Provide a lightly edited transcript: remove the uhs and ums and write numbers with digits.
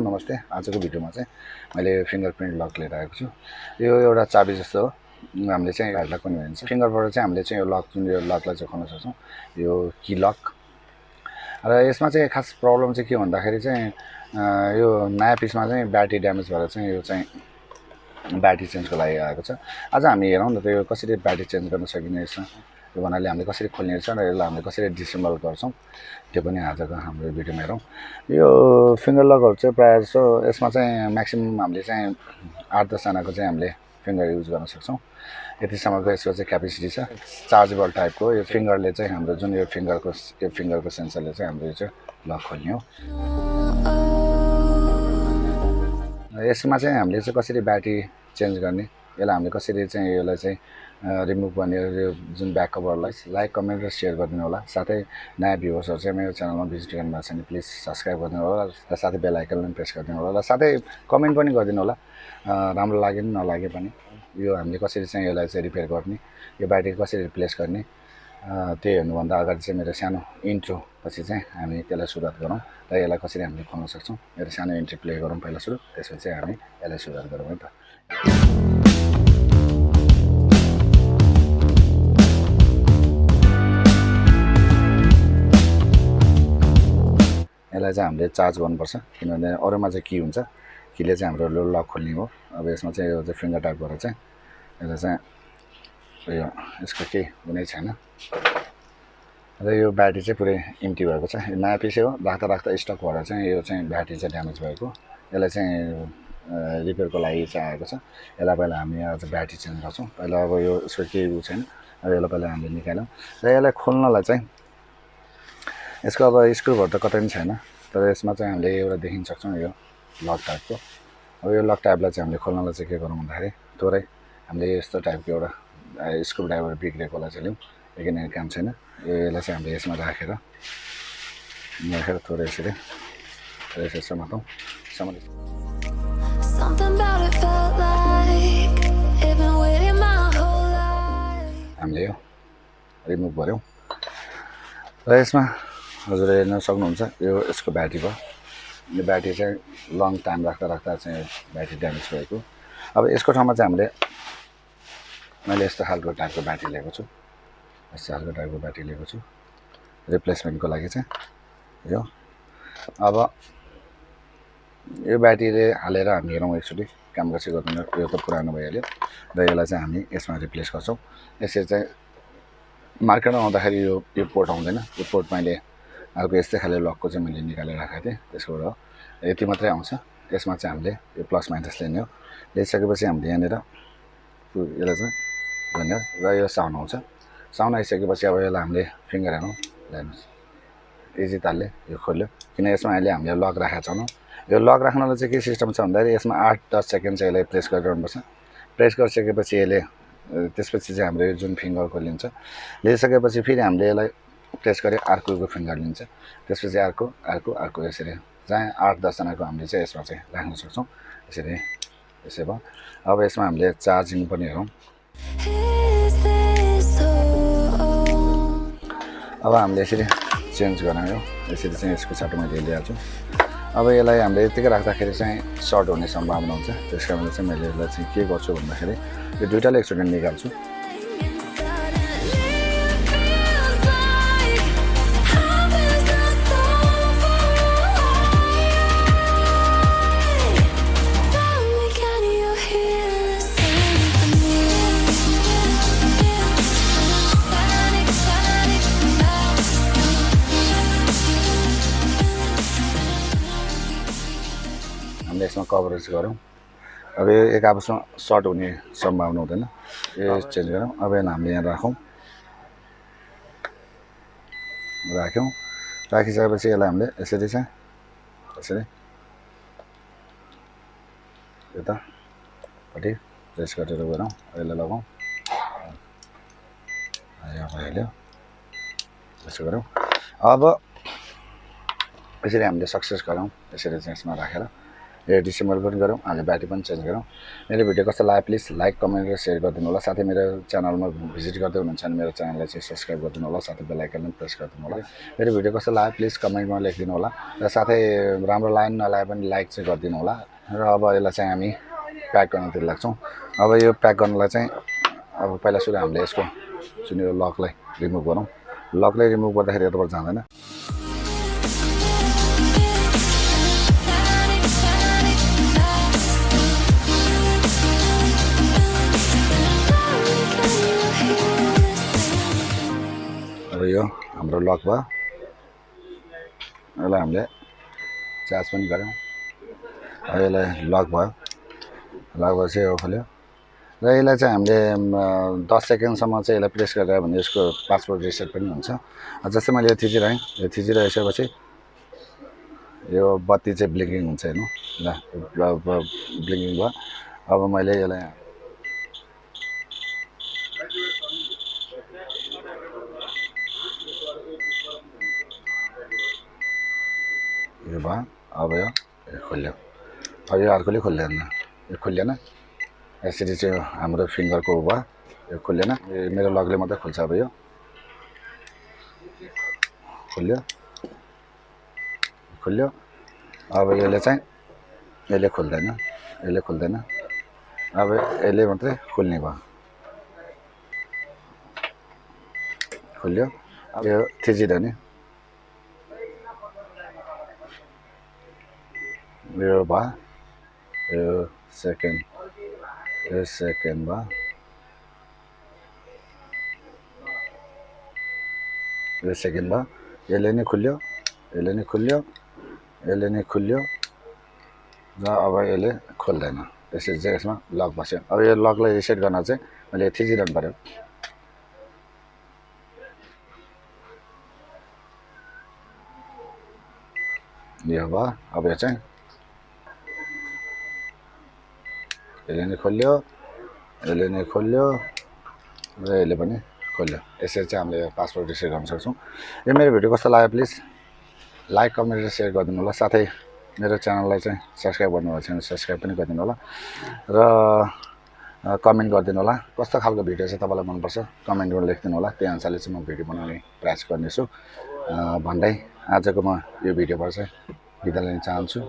Hello नमस्ते। आजको भिडियोमा चाहिँ मैले फिङ्गरप्रिन्ट लक लिएर आएको छु। यो एउटा चाबी जस्तो हो। हामीले चाहिँ padlock पनि भनिन्छ। फिङ्गरबाट चाहिँ हामीले चाहिँ यो लक जुन यो लकलाई चाहिँ खोल्न सक्छौँ। यो की लक। र यसमा चाहिँ खास प्रब्लम चाहिँ के भन्दाखेरि चाहिँ यो नयाँ पिसमा चाहिँ ब्याट्री ड्यामेज भएर चाहिँ यो चाहिँ ब्याट्री चेन्जको लागि आएको छ। आज हामी हेरौँ न त यो कसरी ब्याट्री चेन्ज गर्न सकिने यसमा। यो भन्नाले हामीले कसरी खोल्ने रहेछ र यसलाई हामीले कसरी डिसेम्बल गर्छौँ त्यो पनि आजको हाम्रो भिडियोमा हेरौँ। यो फिङ्गर लकहरू चाहिँ प्रायः जस्तो यसमा चाहिँ म्याक्सिमम् हामीले चाहिँ 8-10 जनाको चाहिँ हामीले फिङ्गर युज गर्न सक्छौँ। यतिसम्मको यसको चाहिँ क्यापेसिटी छ। चार्जेबल टाइपको यो फिङ्गरले चाहिँ हाम्रो जुन यो फिङ्गरको सेन्सरले चाहिँ हाम्रो यो चाहिँ लक खोल्ने हो। यसमा चाहिँ हामीले चाहिँ कसरी ब्याट्री चेन्ज गर्ने, यसलाई हामीले कसरी चाहिँ यसलाई चाहिँ रिमुभ गर्ने, यो जुन ब्याक कभरलाई लाइक कमेन्ट र सेयर गरिदिनु होला। साथै नयाँ भ्युवर्सहरू चाहिँ मेरो च्यानलमा भिजिट गर्नुभएको छ भने प्लिज सब्सक्राइब गरिदिनु होला र साथै बेल आइकन पनि प्रेस गरिदिनु होला र साथै कमेन्ट पनि गरिदिनु होला। राम्रो लाग्यो नि नलागे पनि यो हामीले कसरी चाहिँ यसलाई चाहिँ रिपेयर गर्ने, यो ब्याट्री कसरी रिप्लेस गर्ने त्यही हेर्नुभन्दा अगाडि चाहिँ मेरो सानो इन्ट्रो पछि चाहिँ हामी त्यसलाई सुरुवात गरौँ र यसलाई कसरी हामीले खोल्न सक्छौँ। मेरो सानो इन्ट्रो प्ले गरौँ पहिला सुरु, त्यसपछि हामी यसलाई सुरुवात गरौँ है त। यसलाई चाहिँ हामीले चार्ज गर्नुपर्छ किनभने अरूमा चाहिँ की हुन्छ, कीले चाहिँ हाम्रो लक खोल्ने हो। अब यसमा चाहिँ यो चाहिँ फिङ्गर टाइपबाट चाहिँ यसलाई चाहिँ यो यसको केही हुनै छैन र यो ब्याट्री चाहिँ पुरै इम्टी भएको छ। नयाँ पिसै हो, राख्दा स्टक भएर चाहिँ यो चाहिँ ब्याट्री चाहिँ ड्यामेज भएको। यसलाई चाहिँ रिपेयरको लागि चाहिँ आएको छ। यसलाई पहिला हामी आज ब्याट्री चेन्ज गर्छौँ। पहिला अब यो यसको केही उ छैन, अब यसलाई पहिला हामीले निकाल्यौँ र यसलाई खोल्नलाई चाहिँ यसको अब स्क्रुहरू त कतै पनि छैन, तर यसमा चाहिँ हामीले एउटा देखिन सक्छौँ यो लक टाइपको। अब यो लक टाइपलाई चाहिँ हामीले खोल्नलाई चाहिँ के गरौँ भन्दाखेरि थोरै हामीले यस्तो टाइपको एउटा स्क्रु ड्राइभर बिग्रेकोलाई चाहिँ लिउँ, लेकिन काम छैन। यसलाई चाहिँ हामीले यसमा राखेर थोरै यसरी समातौँ। हामीले यो रिमुभ गऱ्यौँ र यसमा हजुरले हेर्न सक्नुहुन्छ यो यसको ब्याट्री भयो। यो ब्याट्री चाहिँ लङ टाइम राख्दा चाहिँ ब्याट्री ड्यामेज भएको। अब यसको ठाउँमा चाहिँ मैले यस्तो खालको टाइपको ब्याट्री लिएको छु, रिप्लेसमेन्टको लागि चाहिँ यो। अब यो ब्याट्रीले हालेर हामी हेरौँ एकचोटि काम कसरी गर्दैन। यो त पुरानो भइहाल्यो र यसलाई चाहिँ हामी यसमा रिप्लेस गर्छौँ। यसरी चाहिँ मार्केटमा आउँदाखेरि यो पोर्ट आउँदैन। यो पोर्ट मैले अर्को यस्तै खाले लकको चाहिँ मैले निकालेर राखेको थिएँ, त्यसकोबाट यति मात्रै आउँछ। यसमा चाहिँ हामीले यो प्लस माइनस लिने हो। ल्याइसकेपछि हामीले यहाँनिर यसलाई चाहिँ गर्ने हो र यो साउन्ड आउँछ। साउन्ड आइसकेपछि अब यसलाई हामीले फिङ्गर हेर्नु ल्याउनुहोस्, इजी तालले यो खोल्यो किन यसमा अहिले हामीले लक राखेको छैनौँ। यो लक राख्नलाई चाहिँ के सिस्टम छ भन्दाखेरि यसमा 8-10 सेकेन्ड चाहिँ यसलाई प्रेस गरिरहनुपर्छ। प्रेस गरिसकेपछि यसले त्यसपछि चाहिँ हाम्रो जुन फिङ्गर खोलिन्छ, लिइसकेपछि फेरि हामीले यसलाई प्रेस गरे अर्को फिङ्गर लिन्छ, त्यसपछि अर्को यसरी चाहिँ 8-10 जनाको हामीले चाहिँ यसमा चाहिँ राख्न सक्छौँ। यसरी यसै भयो। अब यसमा हामीले चार्जिङ पनि हेरौँ। अब हामीले यसरी चेन्ज गरायो, यसरी चाहिँ यसको साटो मैले ल्याएको छु। अब यसलाई हामीले यतिकै राख्दाखेरि चाहिँ सर्ट हुने सम्भावना हुन्छ। त्यस कारणले चाहिँ मैले यसलाई चाहिँ के गर्छु भन्दाखेरि यो दुइटाले एकचोटि निकाल्छु। हामीले यसमा कभरेज गरौँ। अब यो एक आपसमा सर्ट हुने सम्भावना हुँदैन। यो चेन्ज गरौँ। अब यसलाई हामीले यहाँ राखिसकेपछि यसलाई हामीले यसरी चाहिँ यसरी यतापट्टि प्रेस गरेर गरौँ। यसलाई लगाउँ, यो भइहाल्यो। यसो गरौँ। अब यसरी हामीले सक्सेस गरौँ। यसरी चाहिँ यसमा राखेर यो डिसेम्बर पनि गरौँ, हामीले ब्याट्री पनि चेन्ज गरौँ। मेरो भिडियो कस्तो लाग्यो प्लिज लाइक कमेन्ट र सेयर गरिदिनु होला। साथै मेरो च्यानलमा भिजिट गर्दै हुनुहुन्छ भने मेरो च्यानललाई चाहिँ सब्सक्राइब गरिदिनु होला, साथै बेल आइकन पनि प्रेस गरिदिनु होला। मेरो भिडियो कस्तो लाग्यो प्लिज कमेन्टमा लेखिदिनु होला र साथै राम्रो लाग्यो नलागे पनि लाइक चाहिँ गरिदिनु होला। र अब यसलाई चाहिँ हामी प्याक गर्नतिर लाग्छौँ। अब यो प्याक गर्नलाई चाहिँ अब पहिला सुरु हामीले यसको जुन यो लकलाई रिमुभ गरौँ। लकलाई रिमुभ गर्दाखेरि यताबाट जाँदैन। अब यो हाम्रो लक भयो, यसलाई हामीले चार्ज पनि गऱ्यौँ। अब यसलाई लक भयो, लक भएपछि यो खोल्यो र यसलाई चाहिँ हामीले 10 सेकेन्डसम्म चाहिँ यसलाई प्रेस गरेर भने यसको पासवर्ड रिसेट पनि हुन्छ। जस्तै मैले यो थिचिरहेँ, यो थिचिरहेपछि यो बत्ती चाहिँ ब्लिङ्किङ हुन्छ हेर्नु ल, ब्लिङ्किङ भयो। अब मैले यसलाई यो भयो। अब यो खोल्यो, अब यो अर्कोले खोल्दैन, यो खोलिएन। यसरी चाहिँ हाम्रो फिङ्गरको भयो, यो खोलिएन। मेरो लगले मात्रै खोल्छ। अब यो खोल्यो, खोल्यो। अब यसले चाहिँ यसले खोल्दैन, यसले खोल्दैन। अब यसले मात्रै खोल्ने भयो, खोल्यो। अब यो थिचिदियो नि, यो भयो, यो सेकेन्ड भयो। यो सेकेन्ड भयो, यसले नै खुल्यो, यसले नै खुल्यो, यसले नै खुल्यो र अब यसले खोल्दैन। त्यसरी चाहिँ यसमा लक बस्यो। अब यो लकलाई रिसेट गर्न चाहिँ मैले थिचिरहनु पऱ्यो। यो भयो। अब यो चाहिँ यसले नै खोल्यो, यसले नै खोल्यो र यसले पनि खोल्यो। यसरी चाहिँ हामीले पासवर्ड रिसेट गर्न सक्छौँ। यो मेरो भिडियो कस्तो लाग्यो प्लिज लाइक कमेन्ट र सेयर गरिदिनु होला। साथै मेरो च्यानललाई चाहिँ सब्सक्राइब गर्नुभएको छैन सब्सक्राइब पनि गरिदिनु होला र कमेन्ट गरिदिनु होला। कस्तो खालको भिडियो चाहिँ तपाईँलाई मनपर्छ कमेन्टमा लेखिदिनु होला। त्यही अनुसारले चाहिँ म भिडियो बनाउने प्रयास गर्नेछु भन्दै आजको म यो भिडियोबाट चाहिँ बिदा लिन चाहन्छु।